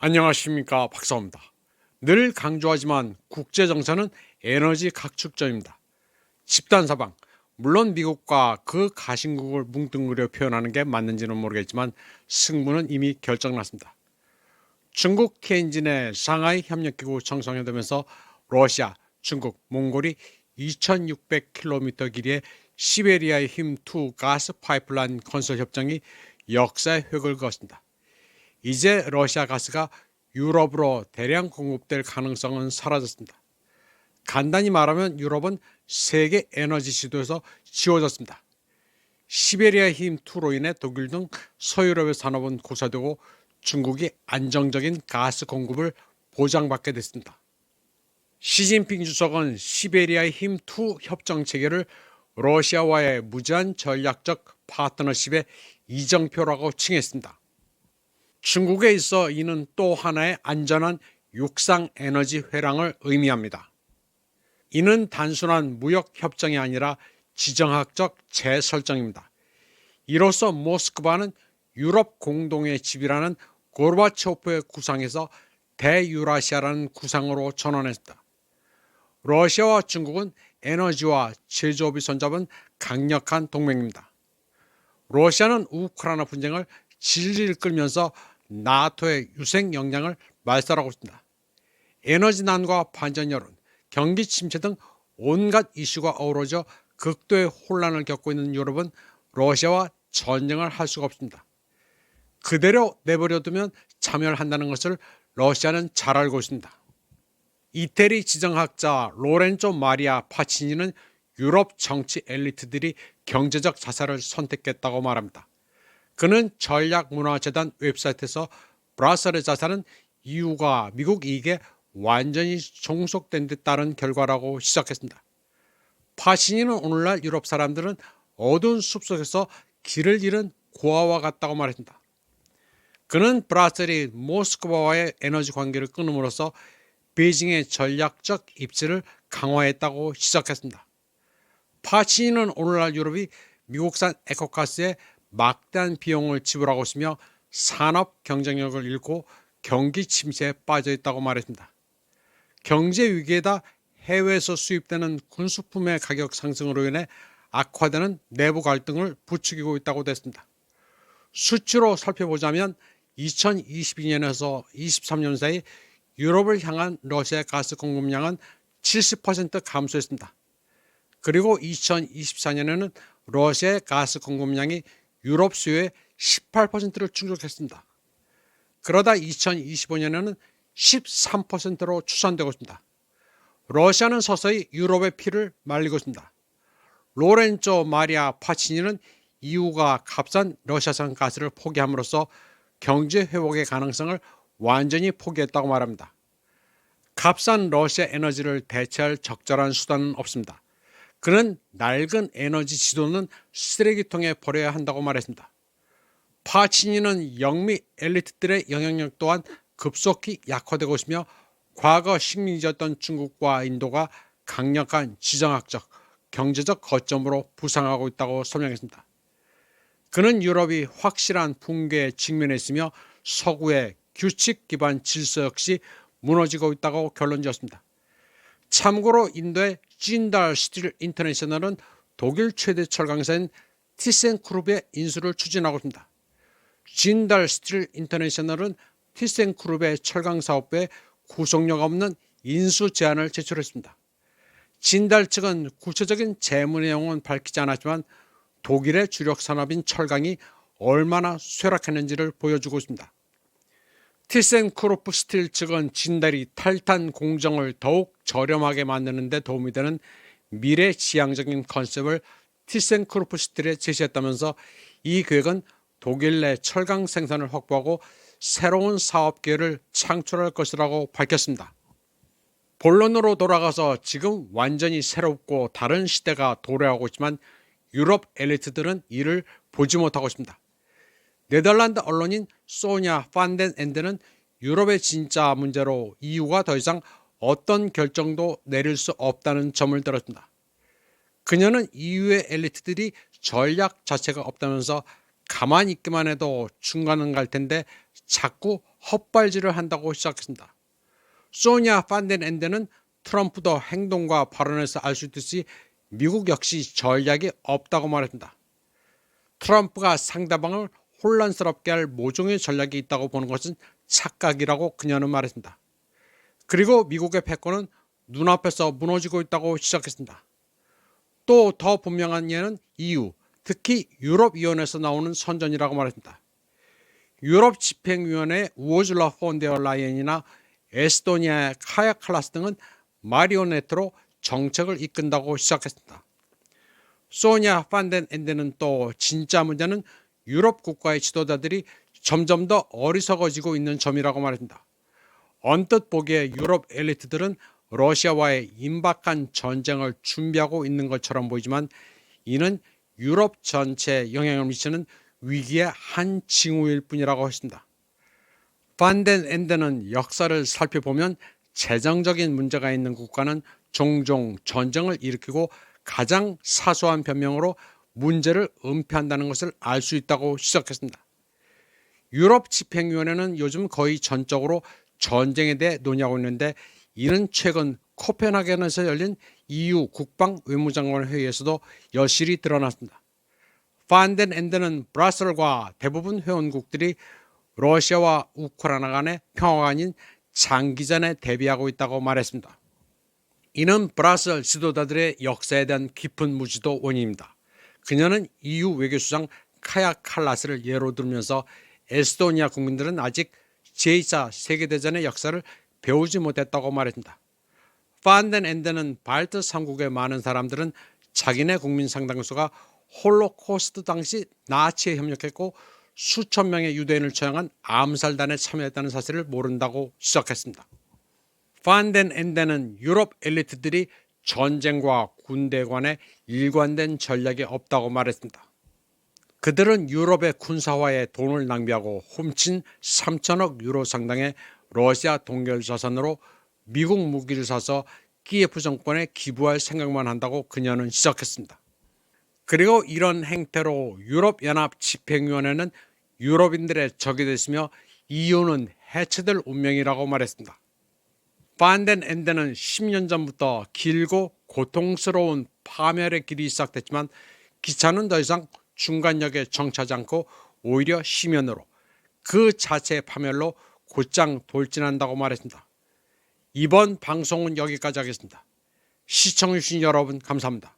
안녕하십니까, 박사입니다. 늘 강조하지만 국제정세는 에너지 각축전입니다. 집단사방, 물론 미국과 그 가신국을 뭉뚱그려 표현하는 게 맞는지는 모르겠지만 승부는 이미 결정났습니다. 중국 티안진의 상하이 협력기구 정상회담에서 러시아, 중국, 몽골이 2600km 길이의 시베리아의 힘2 가스 파이프라인 건설 협정이 역사의 획을 그었습니다. 이제 러시아 가스가 유럽으로 대량 공급될 가능성은 사라졌습니다. 간단히 말하면 유럽은 세계 에너지 지도에서 지워졌습니다. 시베리아 힘2로 인해 독일 등 서유럽의 산업은 고사되고 중국이 안정적인 가스 공급을 보장받게 됐습니다. 시진핑 주석은 시베리아 힘2 협정 체결을 러시아와의 무제한 전략적 파트너십의 이정표라고 칭했습니다. 중국에 있어 이는 또 하나의 안전한 육상 에너지 회랑을 의미합니다. 이는 단순한 무역 협정이 아니라 지정학적 재설정입니다. 이로써 모스크바는 유럽 공동의 집이라는 고르바초프의 구상에서 대유라시아라는 구상으로 전환했습니다. 러시아와 중국은 에너지와 제조업이 손잡은 강력한 동맹입니다. 러시아는 우크라이나 분쟁을 질질 끌면서 나토의 유생 역량을 말살하고 있습니다. 에너지난과 반전 여론, 경기 침체 등 온갖 이슈가 어우러져 극도의 혼란을 겪고 있는 유럽은 러시아와 전쟁을 할 수가 없습니다. 그대로 내버려두면 참여한다는 것을 러시아는 잘 알고 있습니다. 이태리 지정학자 로렌조 마리아 파치니는 유럽 정치 엘리트들이 경제적 자살을 선택했다고 말합니다. 그는 전략문화재단 웹사이트에서 브라셀의 자살은 EU가 미국 이익에 완전히 종속된 데 따른 결과라고 시작했습니다. 파시니는 오늘날 유럽 사람들은 어두운 숲속에서 길을 잃은 고아와 같다고 말했습니다. 그는 브라셀이 모스크바와의 에너지 관계를 끊음으로써 베이징의 전략적 입지를 강화했다고 시작했습니다. 파시니는 오늘날 유럽이 미국산 에코가스에 막대한 비용을 지불하고 있으며 산업 경쟁력을 잃고 경기 침체에 빠져 있다고 말했습니다. 경제 위기에다 해외에서 수입되는 군수품의 가격 상승으로 인해 악화되는 내부 갈등을 부추기고 있다고 됐습니다. 수치로 살펴보자면 2022년에서 23년 사이 유럽을 향한 러시아의 가스 공급량은 70% 감소했습니다. 그리고 2024년에는 러시아의 가스 공급량이 유럽 수요의 18%를 충족했습니다. 그러다 2025년에는 13%로 추산되고 있습니다. 러시아는 서서히 유럽의 피를 말리고 있습니다. 로렌조 마리아 파치니는 EU가 값싼 러시아산 가스를 포기함으로써 경제 회복의 가능성을 완전히 포기했다고 말합니다. 값싼 러시아 에너지를 대체할 적절한 수단은 없습니다. 그는 낡은 에너지 지도는 쓰레기통에 버려야 한다고 말했습니다. 파치니는 영미 엘리트들의 영향력 또한 급속히 약화되고 있으며 과거 식민지였던 중국과 인도가 강력한 지정학적, 경제적 거점으로 부상하고 있다고 설명했습니다. 그는 유럽이 확실한 붕괴에 직면했으며 서구의 규칙 기반 질서 역시 무너지고 있다고 결론지었습니다. 참고로 인도의 진달 스틸 인터내셔널은 독일 최대 철강사인 티센크룹의 인수를 추진하고 있습니다. 진달 스틸 인터내셔널은 티센크룹의 철강 사업부에 구속력 없는 인수 제안을 제출했습니다. 진달 측은 구체적인 재무 내용은 밝히지 않았지만 독일의 주력 산업인 철강이 얼마나 쇠락했는지를 보여주고 있습니다. 티센크루프 스틸 측은 진달이 탈탄 공정을 더욱 저렴하게 만드는 데 도움이 되는 미래지향적인 컨셉을 티센크루프 스틸에 제시했다면서 이 계획은 독일 내 철강 생산을 확보하고 새로운 사업 기회를 창출할 것이라고 밝혔습니다. 본론으로 돌아가서 지금 완전히 새롭고 다른 시대가 도래하고 있지만 유럽 엘리트들은 이를 보지 못하고 있습니다. 네덜란드 언론인 소냐 판덴 엔드는 유럽의 진짜 문제로 EU가 더 이상 어떤 결정도 내릴 수 없다는 점을 들었습니다. 그녀는 EU의 엘리트들이 전략 자체가 없다면서 가만히 있기만 해도 중간은 갈 텐데 자꾸 헛발질을 한다고 시작했습니다. 소니아 판덴엔데는 트럼프도 행동과 발언에서 알 수 있듯이 미국 역시 전략이 없다고 말했습니다. 트럼프가 상대방을 혼란스럽게 할 모종의 전략이 있다고 보는 것은 착각이라고 그녀는 말했습니다. 그리고 미국의 패권은 눈앞에서 무너지고 있다고 시작했습니다. 또 더 분명한 예는 EU, 특히 유럽위원회에서 나오는 선전이라고 말했습니다. 유럽 집행위원회 우르줄라 폰데어 라이엔이나 에스토니아의 카야 칼라스 등은 마리오네트로 정책을 이끈다고 시작했습니다. 소니아 판덴엔데는 또 진짜 문제는 유럽 국가의 지도자들이 점점 더 어리석어지고 있는 점이라고 말했습니다. 언뜻 보기에 유럽 엘리트들은 러시아와의 임박한 전쟁을 준비하고 있는 것처럼 보이지만 이는 유럽 전체에 영향을 미치는 위기의 한 징후일 뿐이라고 했습니다. 판덴엔데는 역사를 살펴보면 재정적인 문제가 있는 국가는 종종 전쟁을 일으키고 가장 사소한 변명으로 문제를 은폐한다는 것을 알 수 있다고 지적했습니다. 유럽 집행위원회는 요즘 거의 전적으로 전쟁에 대해 논의하고 있는데 이는 최근 코펜하겐에서 열린 EU 국방 외무장관 회의에서도 여실히 드러났습니다. 판덴엔데는 브라셀과 대부분 회원국들이 러시아와 우크라이나 간의 평화가 아닌 장기전에 대비하고 있다고 말했습니다. 이는 브라셀 지도자들의 역사에 대한 깊은 무지도 원인입니다. 그녀는 EU 외교수장 카야 칼라스를 예로 들면서 에스토니아 국민들은 아직 제2차 세계대전의 역사를 배우지 못했다고 말했습니다. 판덴엔데는 발트 3국의 많은 사람들은 자기네 국민 상당수가 홀로코스트 당시 나치에 협력했고 수천 명의 유대인을 처형한 암살단에 참여했다는 사실을 모른다고 지적했습니다. 판덴엔데는 유럽 엘리트들이 전쟁과 군대에 관해 일관된 전략이 없다고 말했습니다. 그들은 유럽의 군사화에 돈을 낭비하고 훔친 3천억 유로 상당의 러시아 동결 자산으로 미국 무기를 사서 키예프 정권에 기부할 생각만 한다고 그녀는 지적했습니다. 그리고 이런 행태로 유럽연합 집행위원회는 유럽인들의 적이 됐으며 EU는 해체될 운명이라고 말했습니다. 판덴엔데는 10년 전부터 길고 고통스러운 파멸의 길이 시작됐지만 기차는 더 이상 중간역에 정차하지 않고 오히려 심연으로 그 자체의 파멸로 곧장 돌진한다고 말했습니다. 이번 방송은 여기까지 하겠습니다. 시청해주신 여러분 감사합니다.